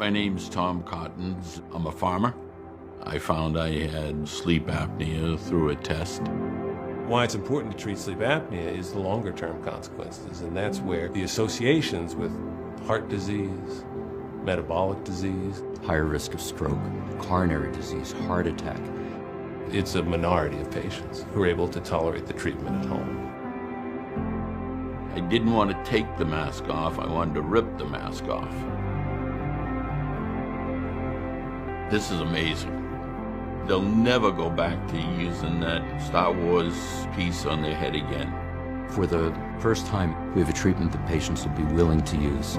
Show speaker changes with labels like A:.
A: My name's Tom Cottons. I'm a farmer. I found I had sleep apnea through a test.
B: Why it's important to treat sleep apnea is the longer-term consequences, and that's where the associations with heart disease, metabolic disease,
C: higher risk of stroke, coronary disease, heart attack.
B: It's a minority of patients who are able to tolerate the treatment at home.
A: I didn't want to take the mask off. I wanted to rip the mask off. This is amazing. They'll never go back to using that Star Wars piece on their head again.
C: For the first time, we have a treatment that patients will be willing to use.